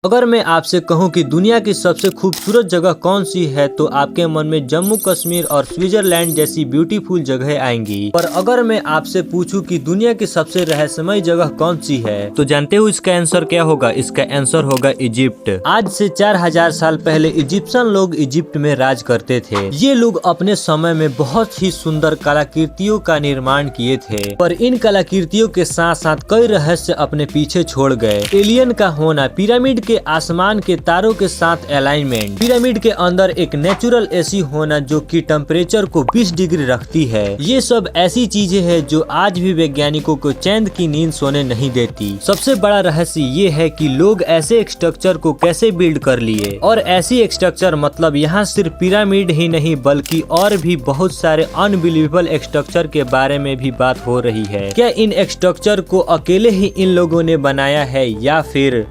अगर मैं आपसे कहूं कि दुनिया की सबसे खूबसूरत जगह कौन सी है तो आपके मन में जम्मू कश्मीर और स्विट्जरलैंड जैसी ब्यूटीफुल जगह आएंगी। पर अगर मैं आपसे पूछूं कि दुनिया की सबसे रहस्यमय जगह कौन सी है तो जानते हो इसका आंसर क्या होगा? इसका आंसर होगा इजिप्ट। आज से 4000 साल पहले इजिप्शियन लोग इजिप्ट में राज करते थे। ये लोग अपने समय में बहुत ही सुंदर कलाकृतियों का निर्माण किए थे, पर इन कलाकृतियों के साथ साथ कई रहस्य अपने पीछे छोड़ गए। एलियन का होना, पिरामिड के आसमान के तारों के साथ अलाइनमेंट, पिरामिड के अंदर एक नेचुरल एसी होना जो कि टेम्परेचर को 20 डिग्री रखती है। ये सब ऐसी चीजें हैं जो आज भी वैज्ञानिकों को चैन की नींद सोने नहीं देती। सबसे बड़ा रहस्य ये है कि लोग ऐसे स्ट्रक्चर को कैसे बिल्ड कर लिए, और ऐसी स्ट्रक्चर मतलब यहाँ सिर्फ पिरामिड ही नहीं बल्कि और भी बहुत सारे अनबिलीवेबल स्ट्रक्चर के बारे में भी बात हो रही है। क्या इन स्ट्रक्चर को अकेले ही इन लोगों ने बनाया है या फिर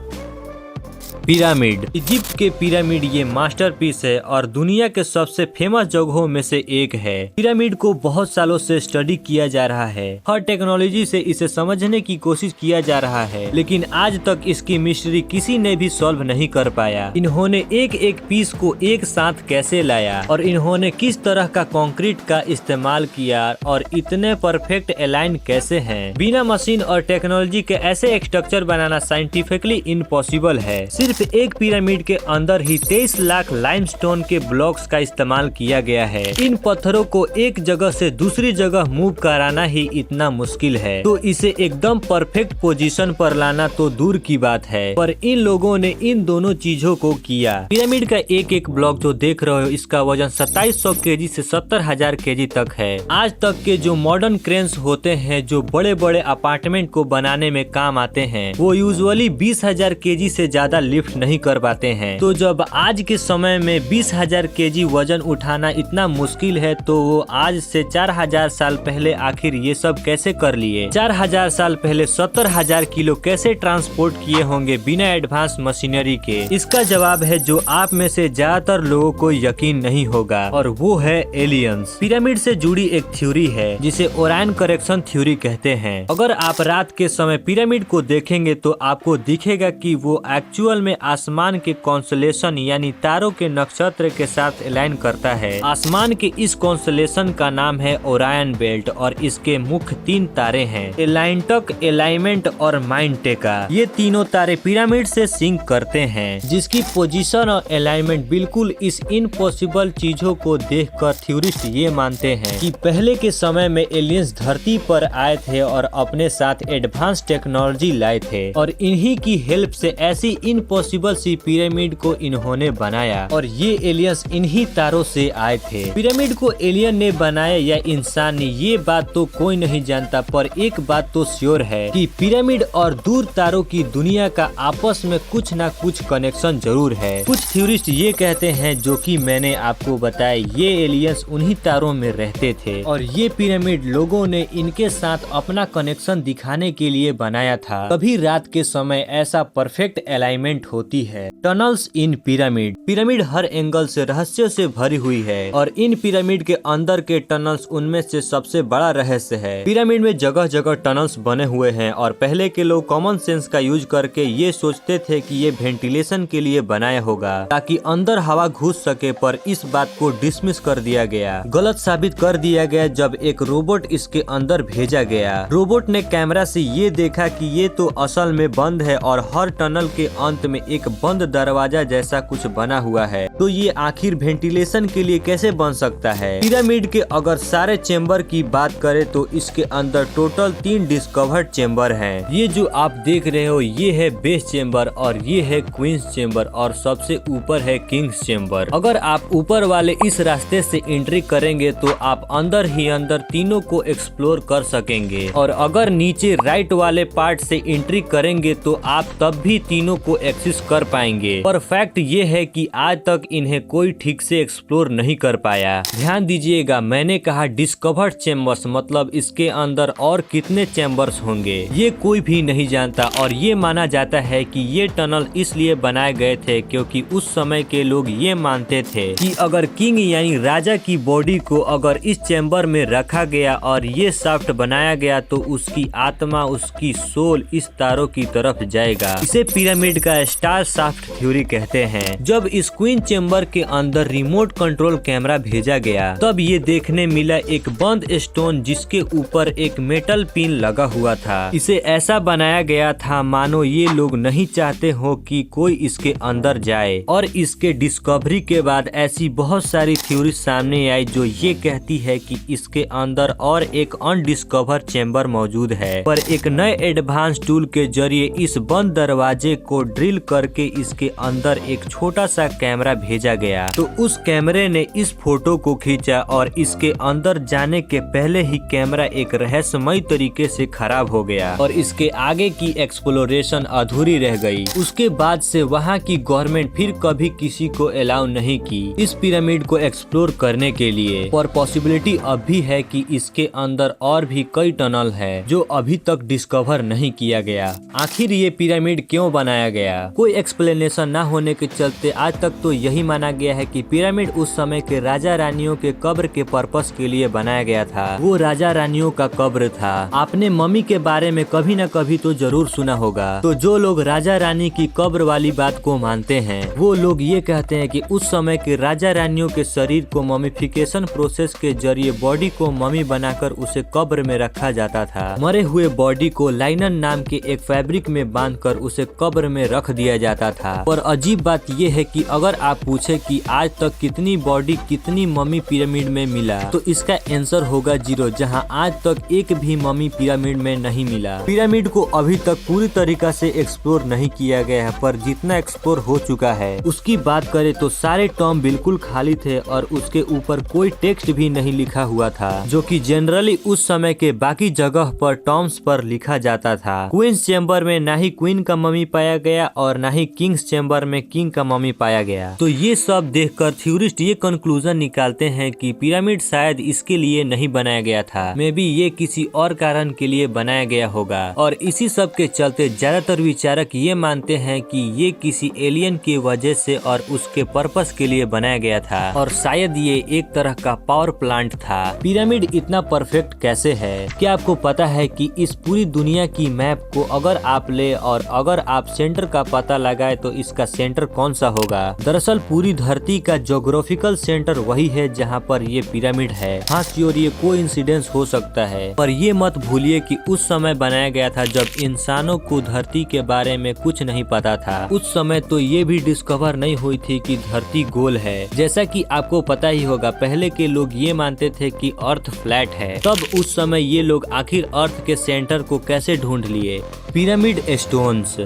पिरामिड? इजिप्ट के पिरामिड ये मास्टरपीस है और दुनिया के सबसे फेमस जगहों में से एक है। पिरामिड को बहुत सालों से स्टडी किया जा रहा है, हर टेक्नोलॉजी से इसे समझने की कोशिश किया जा रहा है, लेकिन आज तक इसकी मिस्ट्री किसी ने भी सॉल्व नहीं कर पाया। इन्होंने एक एक पीस को एक साथ कैसे लाया और इन्होंने किस तरह का कंक्रीट का इस्तेमाल किया और इतने परफेक्ट अलाइन कैसे हैं। बिना मशीन और टेक्नोलॉजी के ऐसे स्ट्रक्चर बनाना साइंटिफिकली इम्पॉसिबल है। सिर्फ एक पिरामिड के अंदर ही 23 लाख लाइमस्टोन के ब्लॉक्स का इस्तेमाल किया गया है। इन पत्थरों को एक जगह से दूसरी जगह मूव कराना ही इतना मुश्किल है, तो इसे एकदम परफेक्ट पोजीशन पर लाना तो दूर की बात है। पर इन लोगों ने इन दोनों चीजों को किया। पिरामिड का एक एक ब्लॉक जो देख रहे हो इसका वजन 2700 केजी से 70,000 केजी तक है। आज तक के जो मॉडर्न क्रेन्स होते हैं जो बड़े बड़े अपार्टमेंट को बनाने में काम आते हैं, वो यूजुअली 20,000 केजी से ज्यादा लिफ्ट नहीं कर पाते हैं। तो जब आज के समय में 20,000 केजी वजन उठाना इतना मुश्किल है, तो वो आज से 4000 साल पहले आखिर ये सब कैसे कर लिए? 4000 साल पहले 70,000 किलो कैसे ट्रांसपोर्ट किए होंगे बिना एडवांस मशीनरी के? इसका जवाब है जो आप में से ज्यादातर लोगों को यकीन नहीं होगा, और वो है एलियंस। पिरामिड से जुड़ी एक थ्योरी है जिसे ओरायन करेक्शन थ्योरी कहते हैं। अगर आप रात के समय पिरामिड को देखेंगे तो आपको दिखेगा कि वो एक्चुअल में आसमान के कॉन्स्टेलेशन यानी तारों के नक्षत्र के साथ अलाइन करता है। आसमान के इस कॉन्स्टेलेशन का नाम है ओरायन बेल्ट और इसके मुख्य 3 तारे हैं, एलाइंटक, एलाइनमेंट और माइंटेका। ये तीनों तारे पिरामिड से सिंक करते हैं, जिसकी पोजीशन और अलाइनमेंट बिल्कुल इस इम्पॉसिबल चीजों को देखकर थ्योरिस्ट ये मानते हैं कि पहले के समय में एलियंस धरती पर आए थे और अपने साथ एडवांस टेक्नोलॉजी लाए थे, और इन्हीं की हेल्प से ऐसी इम्पॉसिबल सी पिरामिड को इन्होंने बनाया, और ये एलियंस इन्हीं तारों से आए थे। पिरामिड को एलियन ने बनाया या इंसान ने, ये बात तो कोई नहीं जानता, पर एक बात तो श्योर है कि पिरामिड और दूर तारों की दुनिया का आपस में कुछ ना कुछ कनेक्शन जरूर है। कुछ थ्योरिस्ट ये कहते हैं जो कि मैंने आपको बताया, ये एलियंस उन्हीं तारों में रहते थे और ये पिरामिड लोगों ने इनके साथ अपना कनेक्शन दिखाने के लिए बनाया था। कभी रात के समय ऐसा परफेक्ट अलाइनमेंट होती है। टनल्स इन पिरामिड। पिरामिड हर एंगल से रहस्य से भरी हुई है और इन पिरामिड के अंदर के टनल्स उनमें से सबसे बड़ा रहस्य है। पिरामिड में जगह जगह टनल्स बने हुए हैं और पहले के लोग कॉमन सेंस का यूज करके ये सोचते थे कि ये वेंटिलेशन के लिए बनाया होगा ताकि अंदर हवा घुस सके, पर इस बात को डिसमिस कर दिया गया, गलत साबित कर दिया गया जब एक रोबोट इसके अंदर भेजा गया। रोबोट ने कैमरा से ये देखा कि ये तो असल में बंद है और हर टनल के अंत में एक बंद दरवाजा जैसा कुछ बना हुआ है, तो ये आखिर वेंटिलेशन के लिए कैसे बन सकता है? पिरामिड के अगर सारे चेंबर की बात करें तो इसके अंदर टोटल 3 डिस्कवर्ड चेंबर हैं। ये जो आप देख रहे हो ये है बेस चेंबर और ये है क्वींस चेंबर और सबसे ऊपर है किंग्स चेंबर। अगर आप ऊपर वाले इस रास्ते से एंट्री करेंगे तो आप अंदर ही अंदर तीनों को एक्सप्लोर कर सकेंगे, और अगर नीचे राइट वाले पार्ट से एंट्री करेंगे तो आप तब भी तीनों को एक्सेस कर पाएंगे। पर फैक्ट ये है कि आज तक इन्हें कोई ठीक से एक्सप्लोर नहीं कर पाया। ध्यान दीजिएगा, मैंने कहा डिस्कवर्ड चेम्बर्स, मतलब इसके अंदर और कितने चेम्बर्स होंगे ये कोई भी नहीं जानता, और ये माना जाता है कि ये टनल इसलिए बनाए गए थे क्योंकि उस समय के लोग ये मानते थे कि अगर किंग यानी राजा की बॉडी को अगर इस चेम्बर में रखा गया और ये शाफ्ट बनाया गया तो उसकी आत्मा, उसकी सोल इस तारों की तरफ जाएगा। इसे पिरामिड का स्टार शाफ्ट थ्योरी कहते हैं। जब इस क्वीन चेम्बर के अंदर रिमोट कंट्रोल कैमरा भेजा गया तब ये देखने मिला एक बंद स्टोन जिसके ऊपर एक मेटल पिन लगा हुआ था। इसे ऐसा बनाया गया था मानो ये लोग नहीं चाहते हो कि कोई इसके अंदर जाए। और इसके डिस्कवरी के बाद ऐसी बहुत सारी थ्योरी सामने आई जो ये कहती है कि इसके अंदर और एक अनडिस्कवर चेम्बर मौजूद है, पर एक नए एडवांस टूल के जरिए इस बंद दरवाजे को ड्रिल करके इसके अंदर एक छोटा सा कैमरा भेजा गया। तो उस कैमरे ने इस फोटो को खींचा और इसके अंदर जाने के पहले ही कैमरा एक रहस्यमय तरीके से खराब हो गया और इसके आगे की एक्सप्लोरेशन अधूरी रह गई। उसके बाद से वहाँ की गवर्नमेंट फिर कभी किसी को अलाउ नहीं की इस पिरामिड को एक्सप्लोर करने के लिए। और पॉसिबिलिटी अब भी है कि इसके अंदर और भी कई टनल है जो अभी तक डिस्कवर नहीं किया गया। आखिर ये पिरामिड क्यों बनाया गया, कोई एक्सप्लेनेशन न होने के चलते आज तक तो यही माना गया है कि पिरामिड उस समय के राजा रानियों के कब्र के पर्पस के लिए बनाया गया था। वो राजा रानियों का कब्र था। आपने मम्मी के बारे में कभी न कभी तो जरूर सुना होगा। तो जो लोग राजा रानी की कब्र वाली बात को मानते हैं वो लोग ये कहते हैं कि उस समय के राजा रानियों के शरीर को ममीफिकेशन प्रोसेस के जरिए बॉडी को मम्मी बनाकर उसे कब्र में रखा जाता था। मरे हुए बॉडी को लाइनन नाम के एक फैब्रिक में बांधकर उसे कब्र में रख दिया जाता था। और अजीब बात यह है कि अगर आप पूछे कि आज तक कितनी बॉडी कितनी मम्मी पिरामिड में मिला तो इसका आंसर होगा 0, जहां आज तक एक भी मम्मी पिरामिड में नहीं मिला। पिरामिड को अभी तक पूरी तरीका से एक्सप्लोर नहीं किया गया है, पर जितना एक्सप्लोर हो चुका है उसकी बात करें तो सारे टॉम बिल्कुल खाली थे और उसके ऊपर कोई टेक्स्ट भी नहीं लिखा हुआ था, जो कि जनरली उस समय के बाकी जगह पर टॉम्स पर लिखा जाता था। क्वींस चेम्बर में ना ही क्वीन का मम्मी पाया गया और ना ही किंग्स चेम्बर में किंग का मम्मी पाया गया। तो ये सब देखकर थ्योरिस्ट ये कंक्लूजन निकालते हैं कि पिरामिड शायद इसके लिए नहीं बनाया गया था, मे बी ये किसी और कारण के लिए बनाया गया होगा। और इसी सब के चलते ज्यादातर विचारक ये मानते हैं कि ये किसी एलियन की वजह से और उसके पर्पस के लिए बनाया गया था और शायद ये एक तरह का पावर प्लांट था। पिरामिड इतना परफेक्ट कैसे है? क्या आपको पता है कि इस पूरी दुनिया की मैप को अगर आप ले और अगर आप सेंटर का पता लगाए तो इसका सेंटर कौन सा होगा? दरअसल पूरी धरती का ज्योग्राफिकल सेंटर वही है जहाँ पर ये पिरामिड है। हाँ श्योर ये कोइंसिडेंस हो सकता है, पर ये मत भूलिए कि उस समय बनाया गया था जब इंसानों को धरती के बारे में कुछ नहीं पता था। उस समय तो ये भी डिस्कवर नहीं हुई थी कि धरती गोल है। जैसा कि आपको पता ही होगा पहले के लोग ये मानते थे कि अर्थ फ्लैट है। तब उस समय ये लोग आखिर अर्थ के सेंटर को कैसे ढूंढ लिए? Pyramid stones.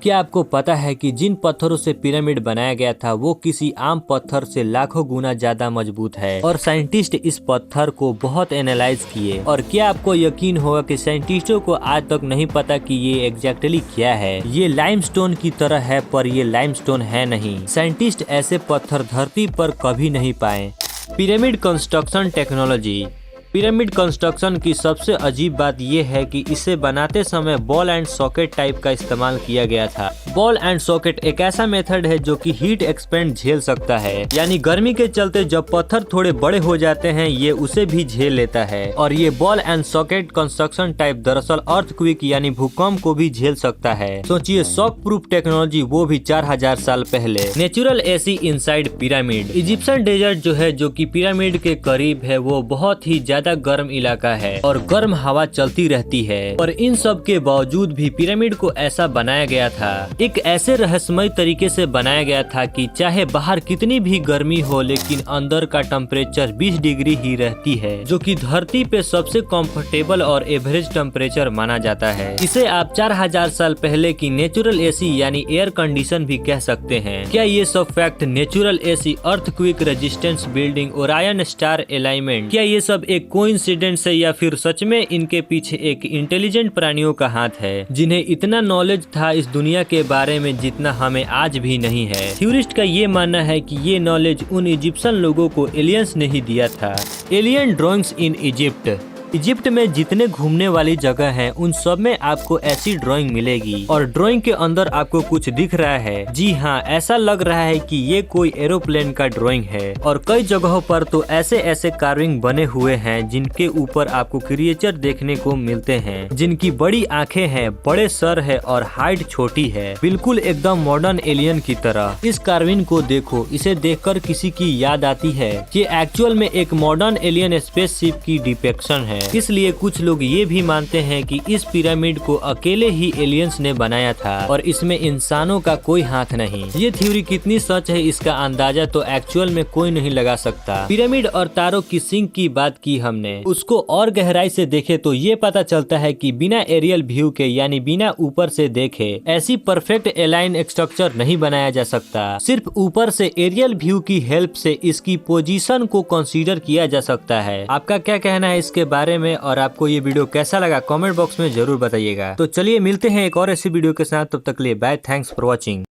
क्या आपको पता है कि जिन पत्थरों से पिरामिड बनाया गया था वो किसी आम पत्थर से लाखों गुना ज्यादा मजबूत है और साइंटिस्ट इस पत्थर को बहुत एनालाइज किए। और क्या आपको यकीन होगा कि साइंटिस्टों को आज तक नहीं पता कि ये एग्जैक्टली क्या है। ये लाइमस्टोन की तरह है पर ये लाइमस्टोन है नहीं। साइंटिस्ट ऐसे पत्थर धरती पर कभी नहीं पाए। Pyramid construction technology. Pyramid construction की सबसे अजीब बात यह है कि इसे बनाते समय बॉल एंड सॉकेट टाइप का इस्तेमाल किया गया था। बॉल एंड सॉकेट एक ऐसा मेथड है जो कि हीट एक्सपेंड झेल सकता है, यानी गर्मी के चलते जब पत्थर थोड़े बड़े हो जाते हैं ये उसे भी झेल लेता है। और ये ball and socket construction type दरअसल अर्थक्वेक यानी भूकंप को भी झेल सकता है। सोचिए शॉक प्रूफ टेक्नोलॉजी, वो भी 4000 साल पहले। Natural AC inside pyramid. Egyptian desert जो है जो कि पिरामिड के करीब है वो बहुत ही ज्यादा गर्म इलाका है और गर्म हवा चलती रहती है। और इन सब के बावजूद भी पिरामिड को ऐसा बनाया गया था, एक ऐसे रहस्यमय तरीके से बनाया गया था कि चाहे बाहर कितनी भी गर्मी हो लेकिन अंदर का टेम्परेचर 20 डिग्री ही रहती है, जो कि धरती पे सबसे कंफर्टेबल और एवरेज टेम्परेचर माना जाता है। इसे आप 4000 साल पहले की नेचुरल एसी यानी एयर कंडीशन भी कह सकते हैं। क्या ये सब fact, natural AC, earthquake resistance building, Orion star alignment, क्या ये सब एक कोइंसिडेंस है या फिर सच में इनके पीछे एक इंटेलिजेंट प्राणियों का हाथ है जिन्हें इतना नॉलेज था इस दुनिया के बारे में जितना हमें आज भी नहीं है? थ्योरिस्ट का ये मानना है कि ये नॉलेज उन इजिप्शियन लोगों को एलियंस ने ही दिया था। Alien drawings in Egypt. Egypt में जितने घूमने वाली जगह हैं उन सब में आपको ऐसी ड्राइंग मिलेगी और ड्राइंग के अंदर आपको कुछ दिख रहा है। जी हाँ, ऐसा लग रहा है कि ये कोई एरोप्लेन का ड्राइंग है और कई जगहों पर तो ऐसे ऐसे कार्विंग बने हुए हैं जिनके ऊपर आपको क्रिएचर देखने को मिलते हैं जिनकी बड़ी आंखें हैं, बड़े सर है और हाइट छोटी है, बिल्कुल एकदम मॉडर्न एलियन की तरह। इस कार्विंग को देखो, इसे देखकर किसी की याद आती है कि एक्चुअल में एक मॉडर्न एलियन स्पेसशिप की डिपिक्शन है। इसलिए कुछ लोग ये भी मानते हैं कि इस पिरामिड को अकेले ही एलियंस ने बनाया था और इसमें इंसानों का कोई हाथ नहीं। ये थ्योरी कितनी सच है इसका अंदाजा तो एक्चुअल में कोई नहीं लगा सकता। पिरामिड और तारों की सिंक की बात की हमने, उसको और गहराई से देखे तो ये पता चलता है कि बिना एरियल व्यू के यानी बिना ऊपर से देखे ऐसी परफेक्ट एलाइन स्ट्रक्चर नहीं बनाया जा सकता। सिर्फ ऊपर से एरियल व्यू की हेल्प से इसकी पोजीशन को कंसीडर किया जा सकता है। आपका क्या कहना है इसके बारे में और आपको ये वीडियो कैसा लगा कमेंट बॉक्स में जरूर बताइएगा। तो चलिए मिलते हैं एक और ऐसी वीडियो के साथ, तब तक के लिए बाय, थैंक्स फॉर वॉचिंग।